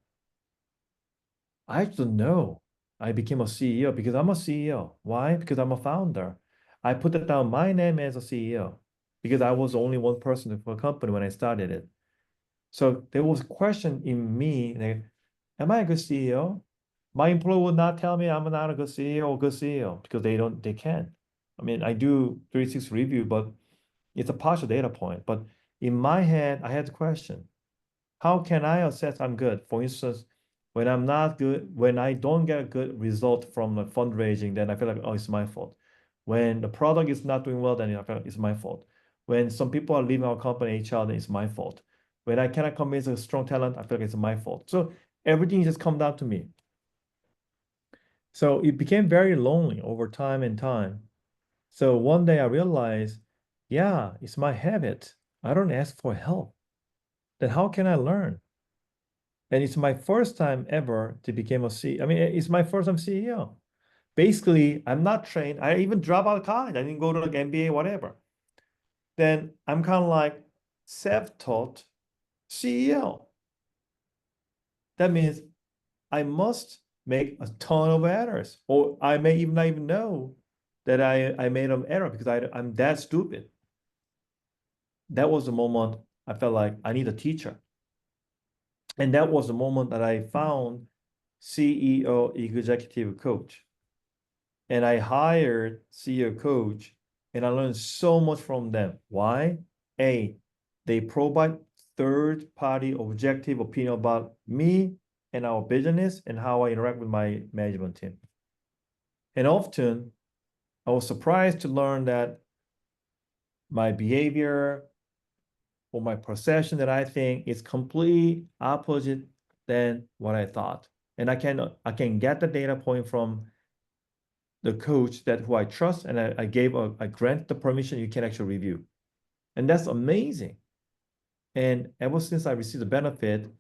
I don't know. I became a CEO because I'm a CEO. Why? Because I'm a founder. I put it down my name as a CEO because I was only one person for a company when I started it. So there was a question in me, like, am I a good CEO? My employer would not tell me I'm not a good CEO or good CEO because they can't. I mean, I do 360 review, but it's a partial data point. But in my head, I had the question, how can I assess I'm good? For instance, when I'm not good, when I don't get a good result from the fundraising, then I feel like, oh, it's my fault. When the product is not doing well, then I feel like it's my fault. When some people are leaving our company, HR, then it's my fault. When I cannot convince a strong talent, I feel like it's my fault. So everything just come down to me. So it became very lonely over time and time. So one day I realized, yeah, it's my habit. I don't ask for help. Then how can I learn? And it's my first time ever to become a CEO. I mean, it's my first time CEO. Basically, I'm not trained. I even dropped out of college. I didn't go to like MBA, whatever. Then I'm kind of like self-taught CEO. That means I must make a ton of errors, or I may even not even know that I made an error because I'm that stupid. That was the moment I felt like I need a teacher. And that was the moment that I found CEO executive coach. And I hired CEO coach and I learned so much from them. Why? A, they provide third party objective opinion about me and our business and how I interact with my management team. And often I was surprised to learn that my behavior or my perception that I think is completely opposite than what I thought. And I can get the data point from the coach that who I trust, and I grant the permission you can actually review. And that's amazing. And ever since I received the benefit,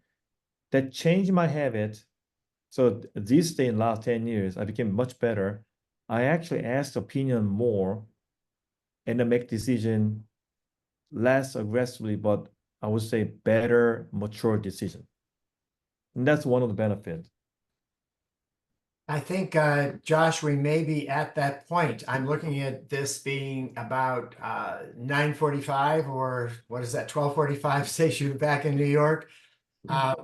that changed my habit. So this day in the last 10 years, I became much better. I actually ask opinion more and I make decision less aggressively, but I would say better, mature decision. And that's one of the benefits. I think, Josh, we may be at that point. I'm looking at this being about 9:45, or what is that, 12:45, Seju, back in New York.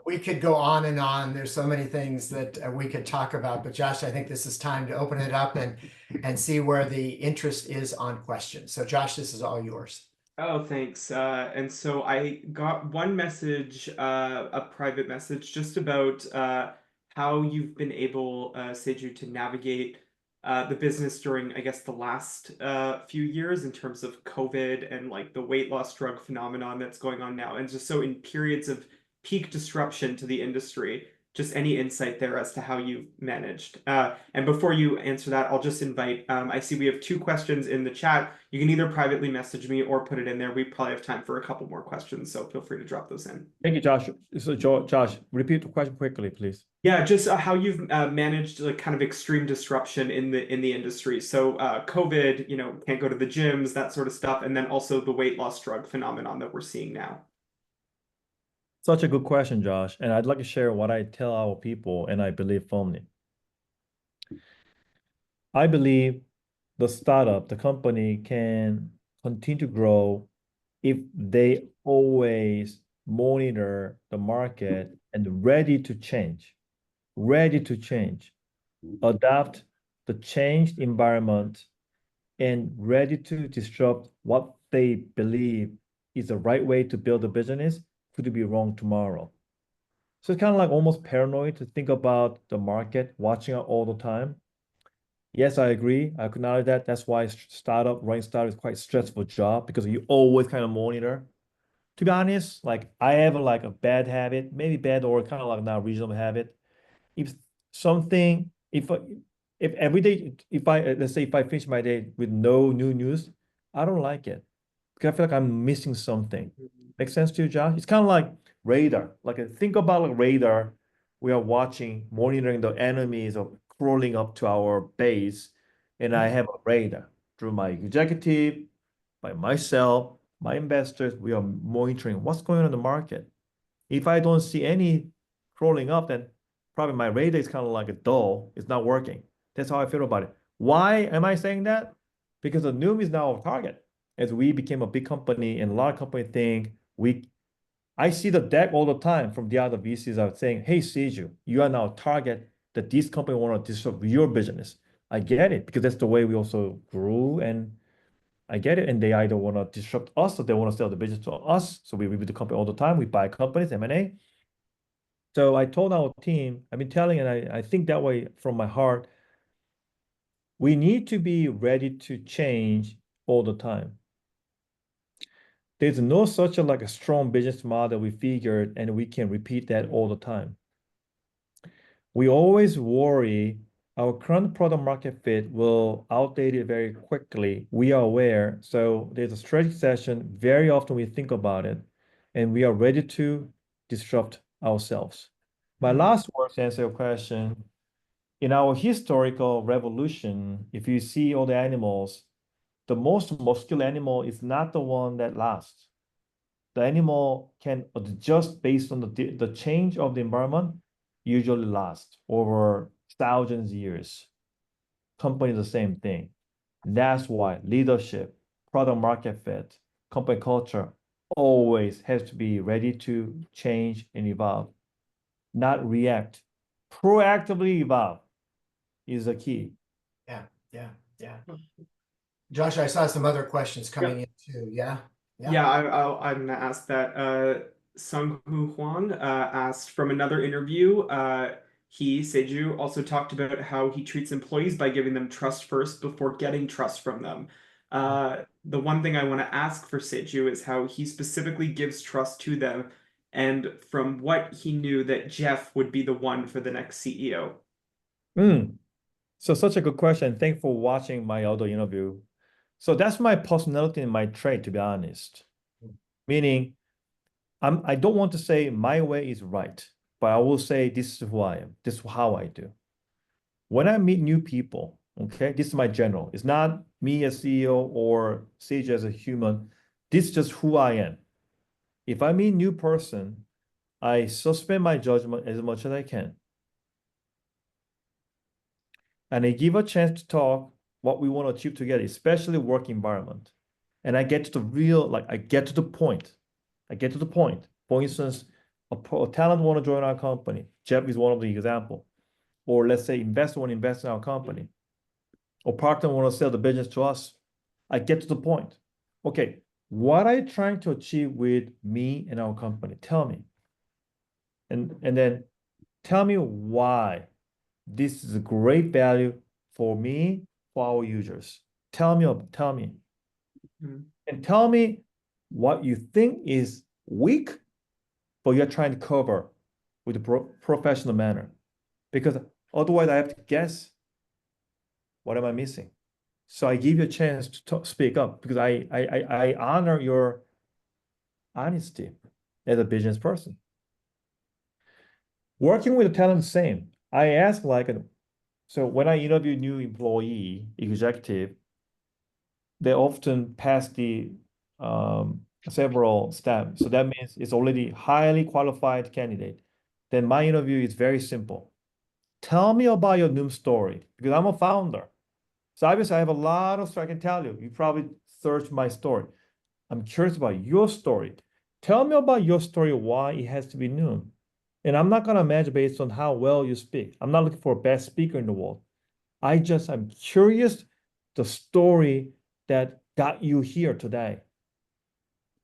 We could go on and on. There's so many things that we could talk about. But Josh, I think this is time to open it up and see where the interest is on questions. So Josh, this is all yours. Oh, thanks. And so I got one message, a private message, just about how you've been able, Seju, to navigate the business during, I guess, the last few years in terms of COVID and like the weight loss drug phenomenon that's going on now. And just so in periods of peak disruption to the industry, just any insight there as to how you've managed. And before you answer that, I'll just invite, I see we have two questions in the chat. You can either privately message me or put it in there. We probably have time for a couple more questions, so feel free to drop those in. Thank you, Josh. So Josh, repeat the question quickly, please. Yeah, just how you've managed like kind of extreme disruption in the industry. So COVID, can't go to the gyms, that sort of stuff, and then also the weight loss drug phenomenon that we're seeing now. Such a good question, Josh. And I'd like to share what I tell our people, and I believe firmly. I believe the company can continue to grow if they always monitor the market and ready to change, adapt the changed environment, and ready to disrupt what they believe is the right way to build a business could be wrong tomorrow. So it's kind of like almost paranoid to think about the market, watching it all the time. Yes, I agree. I acknowledge that. That's why running startup is quite a stressful job because you always kind of monitor. To be honest, like I have like a bad habit, maybe bad or kind of like not reasonable habit. If something, if every day, if I let's say if I finish my day with no new news, I don't like it because I feel like I'm missing something. Make sense to you, John? It's kind of like radar. Like think about like radar. We are watching, monitoring the enemies of crawling up to our base, and I have a radar through my executive, by myself, my investors. We are monitoring what's going on in the market. If I don't see any crawling up, then probably my radar is kind of like a dull. It's not working. That's how I feel about it. Why am I saying that? Because the Noom is now a target. As we became a big company, and a lot of companies think I see the deck all the time from the other VCs out saying, "Hey, Seju, you are now a target that this company want to disrupt your business." I get it because that's the way we also grew, and I get it. And they either want to disrupt us or they want to sell the business to us. So we review the company all the time. We buy companies, M&A. So I told our team, I've been telling, and I think that way from my heart, we need to be ready to change all the time. There's no such like a strong business model we figured, and we can repeat that all the time. We always worry our current product market fit will outdate it very quickly. We are aware. So there's a strategy session. Very often we think about it, and we are ready to disrupt ourselves. My last words to answer your question, in our historical revolution, if you see all the animals, the most muscular animal is not the one that lasts. The animal can adjust based on the change of the environment, usually lasts over thousands of years. Company the same thing. That's why leadership, product market fit, company culture always has to be ready to change and evolve, not react. Proactively evolve is the key. Yeah. Josh, I saw some other questions coming in too. Yeah. Yeah, I'm gonna ask that. Sung-Hoo Huang asked from another interview. Seju, also talked about how he treats employees by giving them trust first before getting trust from them. The one thing I want to ask for Saeju is how he specifically gives trust to them, and from what he knew that Jeff would be the one for the next CEO. Mm. So such a good question. Thanks for watching my other interview. So that's my personality and my trait, to be honest. Meaning, I don't want to say my way is right, but I will say this is who I am. This is how I do. When I meet new people, okay, this is my general. It's not me as CEO or Sage as a human. This is just who I am. If I meet new person, I suspend my judgment as much as I can. And I give a chance to talk what we want to achieve together, especially work environment. And I get to the real, like I get to the point. I get to the point. For instance, a talent want to join our company. Jeff is one of the example. Or let's say investor want to invest in our company. Or partner want to sell the business to us. I get to the point. Okay, what are you trying to achieve with me and our company? Tell me. And then tell me why this is a great value for me, for our users. Tell me. Mm. And tell me what you think is weak, but you're trying to cover with a professional manner. Because otherwise I have to guess, what am I missing? So I give you a chance to speak up because I honor your honesty as a business person. Working with the talent, same. I ask so when I interview new employee, executive, they often pass the several steps. So that means it's already highly qualified candidate. Then my interview is very simple. Tell me about your Noom story because I'm a founder. So obviously I have a lot of story I can tell you. You probably search my story. I'm curious about your story. Tell me about your story, why it has to be Noom. And I'm not gonna measure based on how well you speak. I'm not looking for a best speaker in the world. I'm curious the story that got you here today.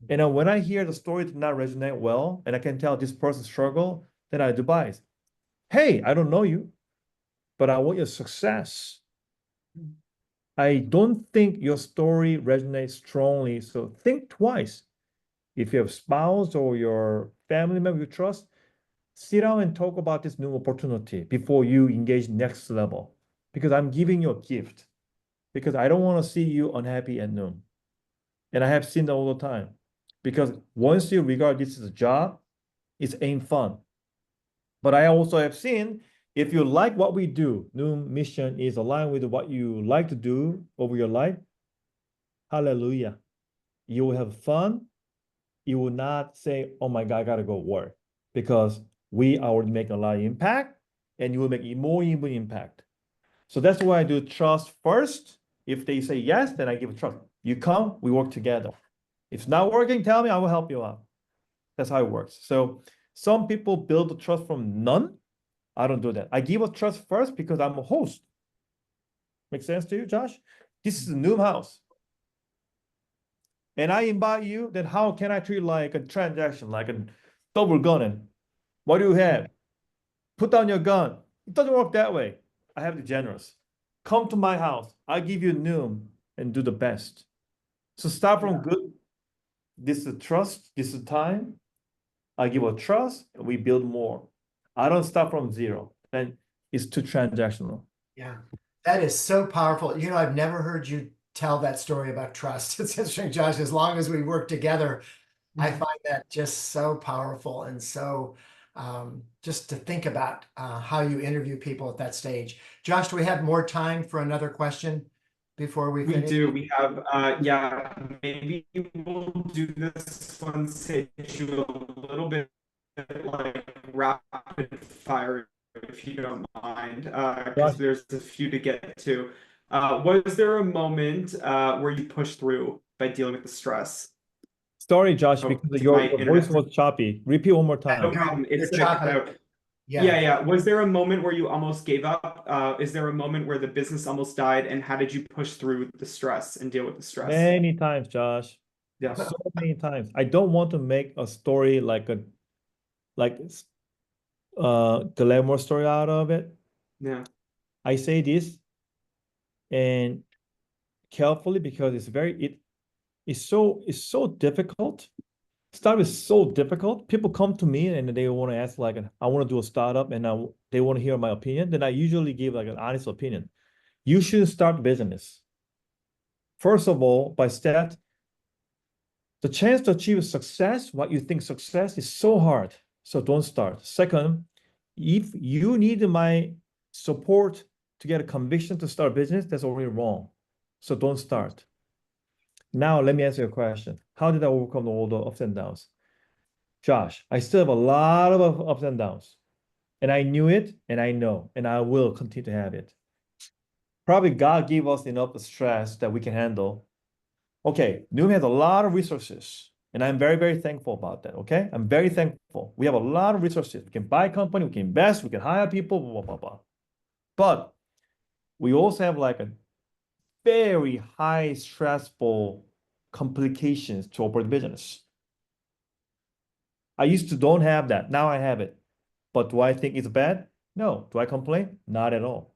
And when I hear the story did not resonate well, and I can tell this person struggle, then I advise, hey, I don't know you, but I want your success. I don't think your story resonates strongly, so think twice. If you have spouse or your family member you trust, sit down and talk about this new opportunity before you engage next level. Because I'm giving you a gift. Because I don't want to see you unhappy at Noom. And I have seen that all the time. Because once you regard this as a job, it ain't fun. But I also have seen if you like what we do, Noom mission is aligned with what you like to do over your life, hallelujah. You will have fun. You will not say, oh my God, I gotta go work. Because we are already making a lot of impact and you will make more even impact. So that's why I do trust first. If they say yes, then I give trust. You come, we work together. If it's not working, tell me, I will help you out. That's how it works. So some people build the trust from none. I don't do that. I give a trust first because I'm a host. Make sense to you, Josh? This is a new house. And I invite you, then how can I treat like a transaction, like a double gunning? What do you have? Put down your gun. It doesn't work that way. I have the generous. Come to my house. I give you Noom and do the best. So start from good. This is trust. This is time. I give a trust and we build more. I don't start from zero. And it's too transactional. Yeah, that is so powerful. You know, I've never heard you tell that story about trust. It's interesting, Josh. As long as we work together, I find that just so powerful and so just to think about how you interview people at that stage. Josh, do we have more time for another question before we We finish? do. We have, yeah, maybe we'll do this one stage a little bit like rapid fire, if you don't mind, because Josh, there's a few to get to. Was there a moment where you pushed through by dealing with the stress? sorry, Josh, Oh, because did my your voice internet? was choppy. Repeat one more No time. problem. You're It's gonna cut chopping. out. Yeah. Yeah. Was there a moment where you almost gave up? Is there a moment where the business almost died, and how did you push through the stress and deal with the stress? Many times, Josh. Yeah. So many times. I don't want to make a story like glamour story out of it. Yeah. I say this, and carefully because it's so difficult. Startup is so difficult. People come to me and they want to ask like, I want to do a startup and they want to hear my opinion. Then I usually give like an honest opinion. You should start business. First of all, by stat, the chance to achieve success, what you think success is so hard. So don't start. Second, if you need my support to get a conviction to start a business, that's already wrong. So don't start. Now, let me answer your question. How did I overcome all the ups and downs? Josh, I still have a lot of ups and downs. And I knew it, and I know, and I will continue to have it. Probably God gave us enough stress that we can handle. Okay, Noom has a lot of resources, and I'm very, very thankful about that. Okay, I'm very thankful. We have a lot of resources. We can buy a company, we can invest, we can hire people, blah, blah, blah, blah. But we also have like a very high stressful complications to operate business. I used to don't have that. Now I have it. But do I think it's bad? No. Do I complain? Not at all.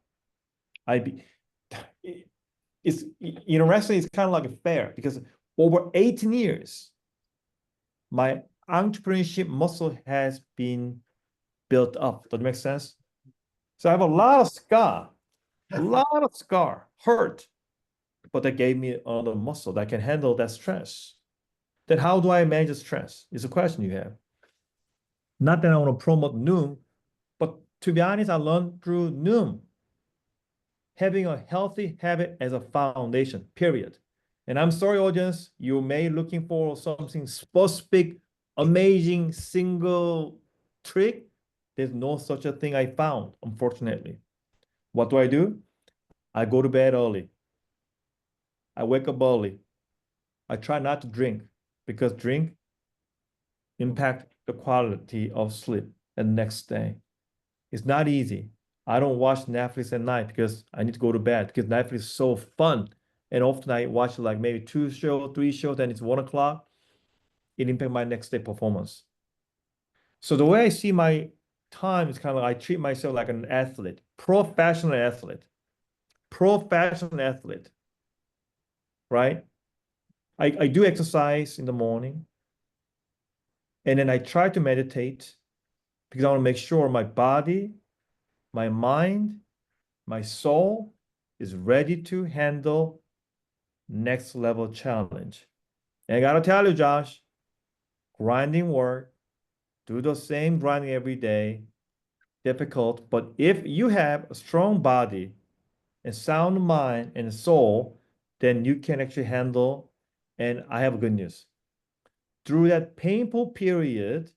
It's wrestling is kind of like a fair because over 18 years, my entrepreneurship muscle has been built up. Does it make sense? So I have a lot of scar, hurt, but that gave me another muscle that can handle that stress. Then how do I manage stress? Is a question you have. Not that I want to promote Noom, but to be honest, I learned through Noom. Having a healthy habit as a foundation, period. And I'm sorry, audience, you may looking for something specific, amazing, single trick. There's no such a thing I found, unfortunately. What do? I go to bed early. I wake up early. I try not to drink because drink impact the quality of sleep the next day. It's not easy. I don't watch Netflix at night because I need to go to bed because Netflix is so fun. And often I watch like maybe 2 shows, 3 shows, then it's 1 o'clock. It impacts my next day performance. So the way I see my time is kind of like I treat myself like an athlete, professional athlete, right? I do exercise in the morning and then I try to meditate because I want to make sure my body, my mind, my soul is ready to handle next level challenge. And I gotta tell you, Josh, grinding work, do the same grinding every day, difficult. But if you have a strong body and sound mind and soul, then you can actually handle. And I have good news. Through that painful period,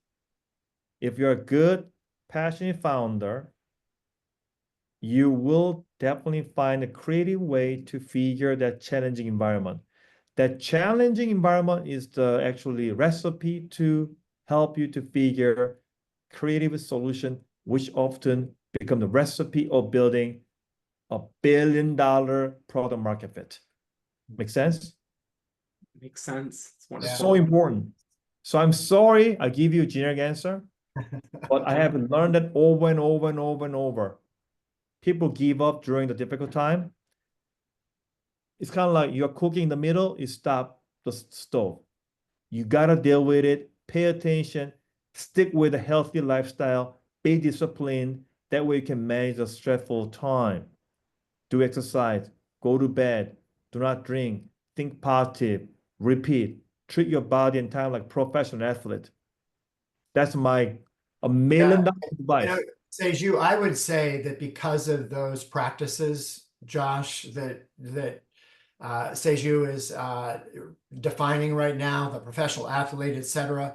if you're a good, passionate founder, you will definitely find a creative way to figure that challenging environment. That challenging environment is the actually recipe to help you to figure creative solution, which often become the recipe of building $1 billion product market fit. Make sense? Makes sense. It's Yeah. wonderful. So important. So I'm sorry I give you a generic answer, but I have learned that over and over and over and over. People give up during the difficult time. It's kind of like you're cooking in the middle, you stop the stove. You gotta deal with it, pay attention, stick with a healthy lifestyle, be disciplined. That way you can manage a stressful time. Do exercise, go to bed, do not drink, think positive, repeat, treat your body and time like professional athlete. That's my $1 million advice. Saeju, I would say that because of those practices, Josh, that Saeju is defining right now, the professional athlete, et cetera,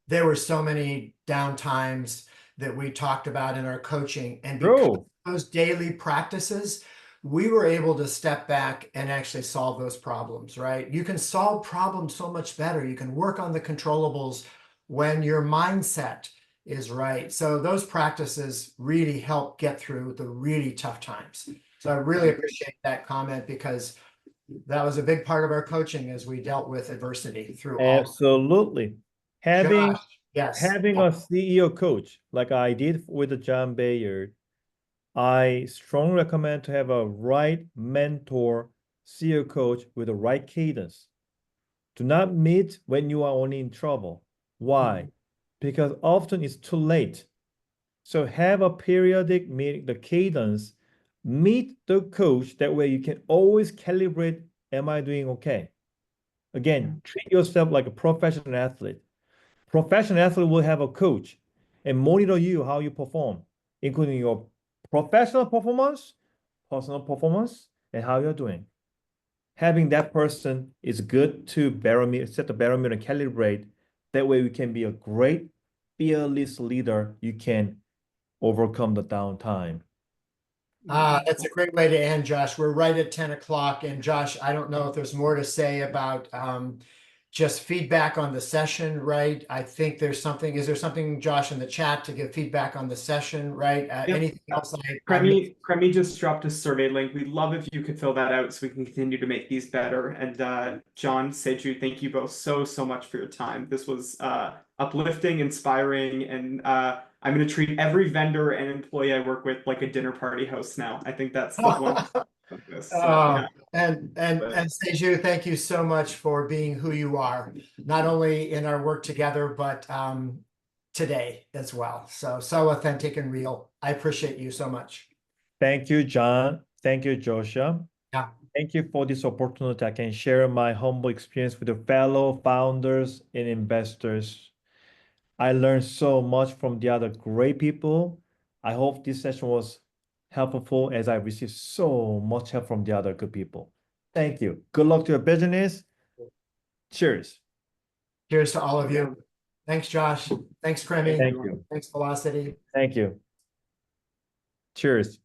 there were so many downtimes that we talked about in our coaching. And because of those daily practices, we were able to step back and actually solve those problems, right? You can solve problems so much better. You can work on the controllables when your mindset is right. So those practices really help get through the really tough times. So I really appreciate that comment because that was a big part of our coaching as we dealt with adversity through all. Absolutely. Having Josh, yes. having a CEO coach like I did with John Baird, I strongly recommend to have a right mentor CEO coach with the right cadence. Do not meet when you are only in trouble. Why? Because often it's too late. So have a periodic meeting, the cadence, meet the coach. That way you can always calibrate, am I doing okay? Again, treat yourself like a professional athlete. Professional athlete will have a coach and monitor you how you perform, including your professional performance, personal performance, and how you're doing. Having that person is good to barometer, set the barometer and calibrate. That way we can be a great fearless leader. You can overcome the downtime. That's a great way to end, Josh. We're right at 10 o'clock. And Josh, I don't know if there's more to say about just feedback on the session, right? I think is there something, Josh, in the chat to give feedback on the session, right? Yep. Anything else? Kremi just dropped a survey link. We'd love if you could fill that out so we can continue to make these better. And John, Saeju, thank you both so much for your time. This was uplifting, inspiring, and I'm going to treat every vendor and employee I work with like a dinner party host now. I think that's the one of this. Yeah. And Saeju, thank you so much for being who you are, not only in our work together, but today as well. So authentic and real. I appreciate you so much. Thank you, John. Thank you, Joshua. Yeah. Thank you for this opportunity. I can share my humble experience with the fellow founders and investors. I learned so much from the other great people. I hope this session was helpful as I received so much help from the other good people. Thank you. Good luck to your business. Cheers. Cheers to all of you. Thanks, Josh. Thanks, Kremi. Thank you. Thanks, Velocity. Thank you. Cheers.